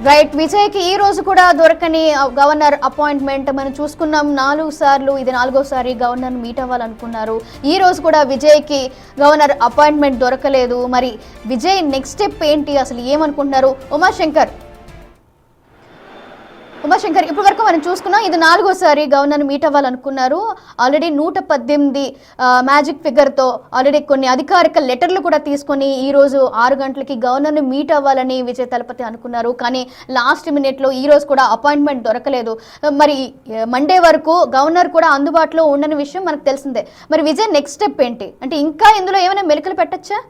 Right. విజయ్కి ఈ రోజు కూడా దొరకని గవర్నర్ అపాయింట్మెంట్ మనం చూసుకున్నాం. 4 సార్లు, ఇది 4వసారి గవర్నర్ మీట్ అవ్వాలనుకున్నారు. ఈ రోజు కూడా విజయ్కి గవర్నర్ అపాయింట్మెంట్ దొరకలేదు. మరి విజయ్ నెక్స్ట్ స్టెప్ ఏంటి, అసలు ఏమనుకుంటున్నారు? ఉమాశంకర్, ఇప్పటి వరకు మనం చూసుకున్నాం, ఇది 4వసారి గవర్నర్ మీట్ అవ్వాలనుకున్నారు. ఆల్రెడీ 118 మ్యాజిక్ ఫిగర్తో ఆల్రెడీ కొన్ని అధికారిక లెటర్లు కూడా తీసుకొని ఈరోజు 6 గంటలకి గవర్నర్ని మీట్ అవ్వాలని విజయ్ తలపతి అనుకున్నారు. కానీ లాస్ట్ మినిట్లో ఈరోజు కూడా అపాయింట్మెంట్ దొరకలేదు. మరి మండే వరకు గవర్నర్ కూడా అందుబాటులో ఉండని విషయం మనకు తెలిసిందే. మరి విజయ్ నెక్స్ట్ స్టెప్ ఏంటి, అంటే ఇంకా ఇందులో ఏమైనా మెలికలు పెట్టచ్చా?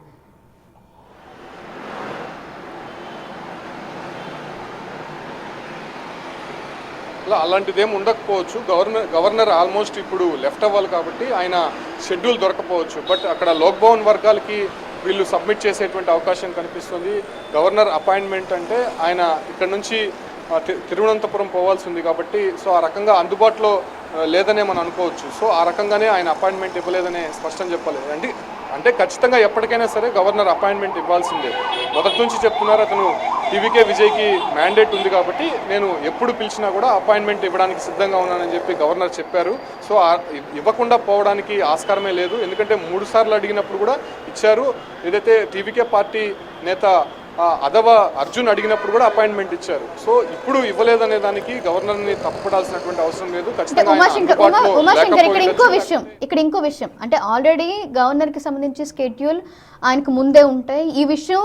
అలాంటిదేం ఉండకపోవచ్చు. గవర్నర్ ఆల్మోస్ట్ ఇప్పుడు లెఫ్ట్ అవ్వాలి కాబట్టి ఆయన షెడ్యూల్ దొరకపోవచ్చు. బట్ అక్కడ లోక్ భవన్ వర్గాలకి వీళ్ళు సబ్మిట్ చేసేటువంటి అవకాశం కనిపిస్తుంది. గవర్నర్ అపాయింట్మెంట్ అంటే ఆయన ఇక్కడ నుంచి తిరువనంతపురం పోవాల్సి ఉంది కాబట్టి సో ఆ రకంగా అందుబాటులో లేదనే మనం అనుకోవచ్చు. సో ఆ రకంగానే ఆయన అపాయింట్మెంట్ ఇవ్వలేదనే స్పష్టం చెప్పలేదు. అంటే ఖచ్చితంగా ఎప్పటికైనా సరే గవర్నర్ అపాయింట్మెంట్ ఇవ్వాల్సిందే. మొదటి నుంచి చెప్తున్నారు, అతను టీవీకే విజయ్కి మ్యాండేట్ ఉంది కాబట్టి నేను ఎప్పుడు పిలిచినా కూడా అపాయింట్మెంట్ ఇవ్వడానికి సిద్ధంగా ఉన్నానని చెప్పి గవర్నర్ చెప్పారు. సో ఇవ్వకుండా పోవడానికి ఆస్కారమే లేదు. ఎందుకంటే 3 సార్లు అడిగినప్పుడు కూడా ఇచ్చారు. ఏదైతే టీవీకే పార్టీ నేత అదవ అర్జున్ అడిగినప్పుడు కూడా అపాయింట్మెంట్ ఇచ్చారు. సో ఇప్పుడు ఇవ్వలేదనే దానికి గవర్నర్ని తప్పపడాల్సినటువంటి అవసరం లేదు. ఇక్కడ ఇంకో విషయం అంటే ఆల్రెడీ గవర్నర్కి సంబంధించి స్కెడ్యూల్ ఆయనకు ముందే ఉంటాయి. ఈ విషయం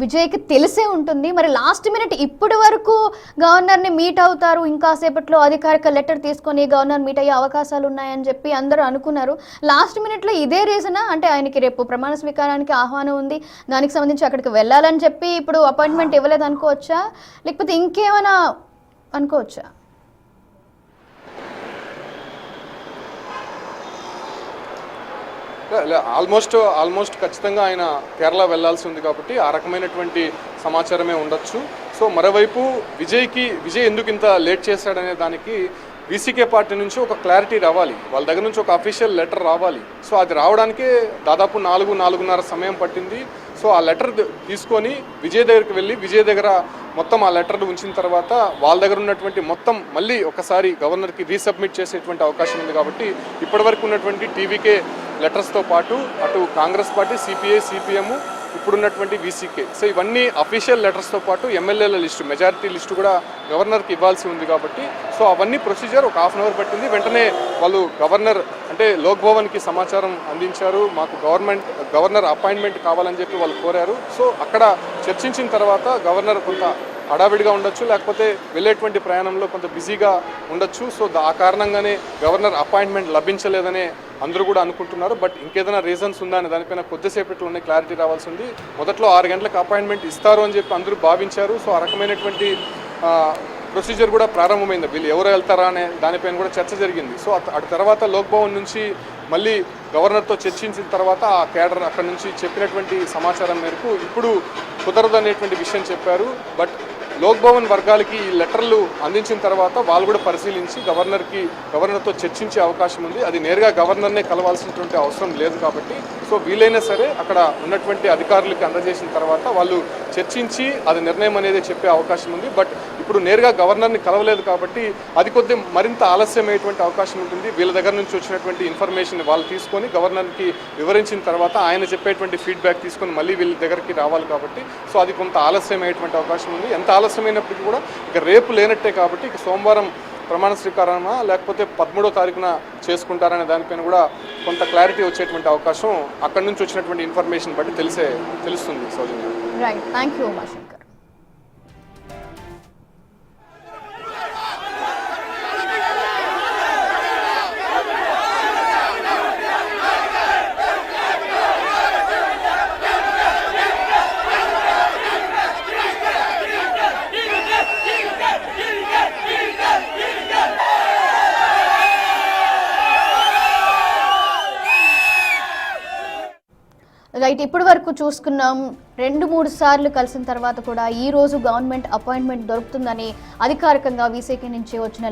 విజయ్కి తెలిసే ఉంటుంది. మరి లాస్ట్ మినిట్ ఇప్పటి వరకు గవర్నర్ని మీట్ అవుతారు, ఇంకాసేపట్లో అధికారిక లెటర్ తీసుకొని గవర్నర్ మీట్ అయ్యే అవకాశాలు ఉన్నాయని చెప్పి అందరూ అనుకున్నారు. లాస్ట్ మినిట్లో ఇదే రీజనా, అంటే ఆయనకి రేపు ప్రమాణ స్వీకారానికి ఆహ్వానం ఉంది, దానికి సంబంధించి అక్కడికి వెళ్ళాలని చెప్పి ఇప్పుడు అపాయింట్మెంట్ ఇవ్వలేదు అనుకోవచ్చా, లేకపోతే ఇంకేమైనా అనుకోవచ్చా? ఆల్మోస్ట్ ఖచ్చితంగా ఆయన కేరళ వెళ్లాల్సి ఉంది కాబట్టి ఆ రకమైనటువంటి సమాచారమే ఉండొచ్చు. సో మరోవైపు విజయ్ ఎందుకు ఇంత లేట్ చేశాడనే దానికి బీసీకే పార్టీ నుంచి ఒక క్లారిటీ రావాలి, వాళ్ళ దగ్గర నుంచి ఒక అఫీషియల్ లెటర్ రావాలి. సో అది రావడానికే దాదాపు 4-4:30 సమయం పట్టింది. సో ఆ లెటర్ తీసుకొని విజయ్ దగ్గరికి వెళ్ళి విజయ్ దగ్గర మొత్తం ఆ లెటర్లు ఉంచిన తర్వాత వాళ్ళ దగ్గర ఉన్నటువంటి మొత్తం మళ్ళీ ఒకసారి గవర్నర్కి రీసబ్మిట్ చేసేటువంటి అవకాశం ఉంది. కాబట్టి ఇప్పటివరకు ఉన్నటువంటి టీవీకే లెటర్స్తో పాటు అటు కాంగ్రెస్ పార్టీ, సిపిఐ, సిపిఎం, ఇప్పుడున్నటువంటి బీసీకే, సో ఇవన్నీ అఫీషియల్ లెటర్స్తో పాటు ఎమ్మెల్యేల లిస్టు, మెజారిటీ లిస్టు కూడా గవర్నర్కి ఇవ్వాల్సి ఉంది. కాబట్టి సో అవన్నీ ప్రొసీజర్ ఒక 1/2 అవర్ పట్టింది. వెంటనే వాళ్ళు గవర్నర్ అంటే లోక్ భవన్కి సమాచారం అందించారు, మాకు గవర్నర్ అపాయింట్మెంట్ కావాలని చెప్పి వాళ్ళు కోరారు. సో అక్కడ చర్చించిన తర్వాత గవర్నర్ కొంత హడావిడిగా ఉండొచ్చు, లేకపోతే వెళ్ళేటువంటి ప్రయాణంలో కొంత బిజీగా ఉండొచ్చు. సో ఆ కారణంగానే గవర్నర్ అపాయింట్మెంట్ లభించలేదనే అందరూ కూడా అనుకుంటున్నారు. బట్ ఇంకేదైనా రీజన్స్ ఉందా అనే దానిపైన కొద్దిసేపట్లోనే క్లారిటీ రావాల్సి ఉంది. మొదట్లో 6 గంటలకు అపాయింట్మెంట్ ఇస్తారు అని చెప్పి అందరూ భావించారు. సో ఆ రకమైనటువంటి ప్రొసీజర్ కూడా ప్రారంభమైంది. వీళ్ళు ఎవరు వెళ్తారా అనే దానిపైన కూడా చర్చ జరిగింది. సో అటు తర్వాత లోక్ భవన్ నుంచి మళ్ళీ గవర్నర్తో చర్చించిన తర్వాత ఆ కేడర్ అక్కడ నుంచి చెప్పినటువంటి సమాచారం మేరకు ఇప్పుడు కుదరదు అనేటువంటి విషయం చెప్పారు. బట్ లోక్ భవన్ వర్గాలకి ఈ లెటర్లు అందించిన తర్వాత వాళ్ళు కూడా పరిశీలించి గవర్నర్తో చర్చించే అవకాశం ఉంది. అది నేరుగా గవర్నర్నే కలవాల్సినటువంటి అవసరం లేదు కాబట్టి సో వీలైనా సరే అక్కడ ఉన్నటువంటి అధికారులకి అందజేసిన తర్వాత వాళ్ళు చర్చించి అది నిర్ణయం అనేది చెప్పే అవకాశం ఉంది. బట్ ఇప్పుడు నేరుగా గవర్నర్ని కలవలేదు కాబట్టి అది మరింత ఆలస్యమయ్యేటువంటి అవకాశం ఉంటుంది. వీళ్ళ దగ్గర నుంచి వచ్చినటువంటి ఇన్ఫర్మేషన్ వాళ్ళు తీసుకొని గవర్నర్కి వివరించిన తర్వాత ఆయన చెప్పేటువంటి ఫీడ్బ్యాక్ తీసుకొని మళ్ళీ వీళ్ళ దగ్గరికి రావాలి కాబట్టి సో అది కొంత ఆలస్యమయ్యేటువంటి అవకాశం ఉంది. ఎంత ఆలస్యమైనప్పటికీ కూడా ఇక రేపు లేనట్టే కాబట్టి ఇక సోమవారం ప్రమాణ స్వీకారమా లేకపోతే 13వ తారీఖున చేసుకుంటారనే దానిపైన కూడా కొంత క్లారిటీ వచ్చేటువంటి అవకాశం అక్కడి నుంచి వచ్చినటువంటి ఇన్ఫర్మేషన్ బట్టి తెలుస్తుంది. Soujanya, right, thank you Umashankar. Right, ఇప్పటి వరకు చూసుకున్నాం 2-3 సార్లు కలిసిన తర్వాత కూడా ఈ రోజు గవర్నమెంట్ అపాయింట్మెంట్ దొరుకుతుందని అధికారికంగా వీసీకే నుంచి వచ్చిన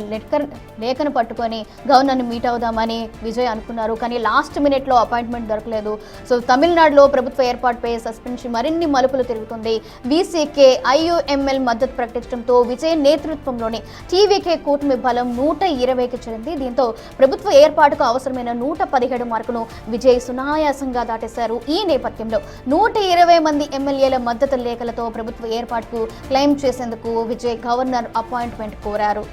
లేఖను పట్టుకొని గవర్నర్ని మీట్ అవుదామని విజయ్ అనుకున్నారు. కానీ లాస్ట్ మినిట్లో అపాయింట్మెంట్ దొరకలేదు. సో తమిళనాడులో ప్రభుత్వ ఏర్పాటుపై సస్పెన్షన్ మరిన్ని మలుపులు తిరుగుతుంది. వీసీకే ఐయుఎంఎల్ మద్దతు ప్రకటించడంతో విజయ్ నేతృత్వంలోని టీవీకే కూటమి బలం 120కి చేరింది. దీంతో ప్రభుత్వ ఏర్పాటుకు అవసరమైన 117 మార్కును విజయ్ సునాయాసంగా దాటేశారు. ఈ నేపథ్యంలో 120 మంది ఎమ్మెల్యేల మద్దతు లేఖలతో ప్రభుత్వ ఏర్పాటుకు క్లెయిమ్ చేసేందుకు విజయ్ గవర్నర్ అపాయింట్మెంట్ కోరారు.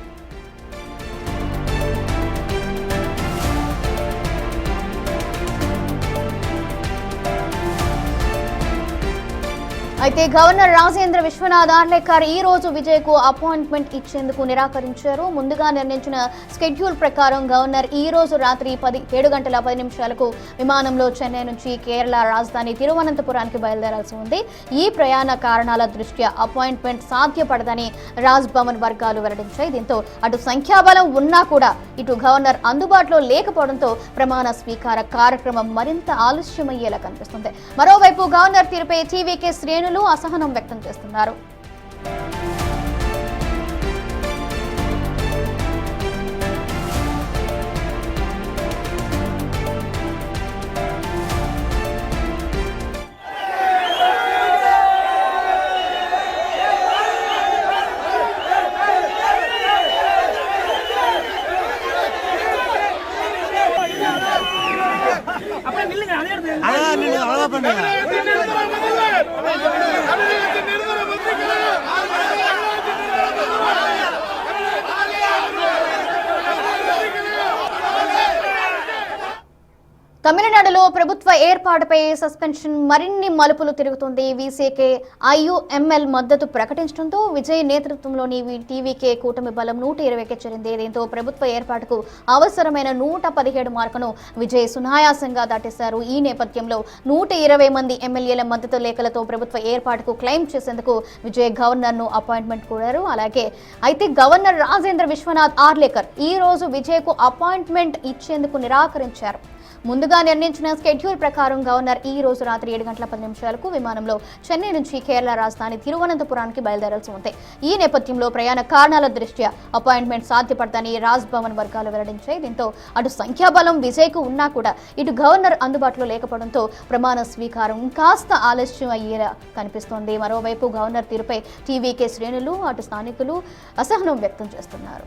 అయితే గవర్నర్ రాజేంద్ర విశ్వనాథ్ ఆర్లేకర్ ఈ రోజు విజయ్కు అపాయింట్మెంట్ ఇచ్చేందుకు నిరాకరించారు. ముందుగా నిర్ణయించిన స్కెడ్యూల్ ప్రకారం గవర్నర్ ఈ రోజు రాత్రి 7:10 విమానంలో చెన్నై నుంచి కేరళ రాజధాని తిరువనంతపురానికి బయలుదేరాల్సి ఉంది. ఈ ప్రయాణ కారణాల దృష్ట్యా అపాయింట్మెంట్ సాధ్యపడదని రాజ్ భవన్ వర్గాలు వెల్లడించాయి. దీంతో అటు సంఖ్యాబలం ఉన్నా కూడా ఇటు గవర్నర్ అందుబాటులో లేకపోవడంతో ప్రమాణ స్వీకార కార్యక్రమం మరింత ఆలస్యమయ్యేలా కనిపిస్తుంది. మరోవైపు గవర్నర్ తీరుపై టీవీకే శ్రేణులు అసహనం వ్యక్తం చేస్తున్నారు. తమిళనాడులో ప్రభుత్వ ఏర్పాటుపై సస్పెన్షన్ మరిన్ని మలుపులు తిరుగుతుంది. వీసీకే ఐయుఎంఎల్ మద్దతు ప్రకటించడంతో విజయ్ నేతృత్వంలోని టీవీకే కూటమి బలం 120కి చేరింది. దీంతో ప్రభుత్వ ఏర్పాటుకు అవసరమైన 117 మార్కును విజయ్ సునాయాసంగా దాటేశారు. ఈ నేపథ్యంలో 120 మంది ఎమ్మెల్యేల మద్దతు లేఖలతో ప్రభుత్వ ఏర్పాటుకు క్లెయిమ్ చేసేందుకు విజయ్ గవర్నర్ను అపాయింట్మెంట్ కోరారు. అయితే గవర్నర్ రాజేంద్ర విశ్వనాథ్ ఆర్లేకర్ ఈ రోజు విజయ్కు అపాయింట్మెంట్ ఇచ్చేందుకు నిరాకరించారు. ముందుగా నిర్ణయించిన స్కెడ్యూల్ ప్రకారం గవర్నర్ ఈ రోజు రాత్రి 7:10 విమానంలో చెన్నై నుంచి కేరళ రాజధాని తిరువనంతపురానికి బయలుదేరాల్సి ఉంది. ఈ నేపథ్యంలో ప్రయాణ కారణాల దృష్ట్యా అపాయింట్మెంట్ సాధ్యపడదని రాజ్ భవన్ వర్గాలు వెల్లడించాయి. దీంతో అటు సంఖ్యాబలం విజయ్కు ఉన్నా కూడా ఇటు గవర్నర్ అందుబాటులో లేకపోవడంతో ప్రమాణ స్వీకారం కాస్త ఆలస్యం అయ్యేలా కనిపిస్తోంది. మరోవైపు గవర్నర్ తీరుపై టీవీకే శ్రేణులు అటు స్థానికులు అసహనం వ్యక్తం చేస్తున్నారు.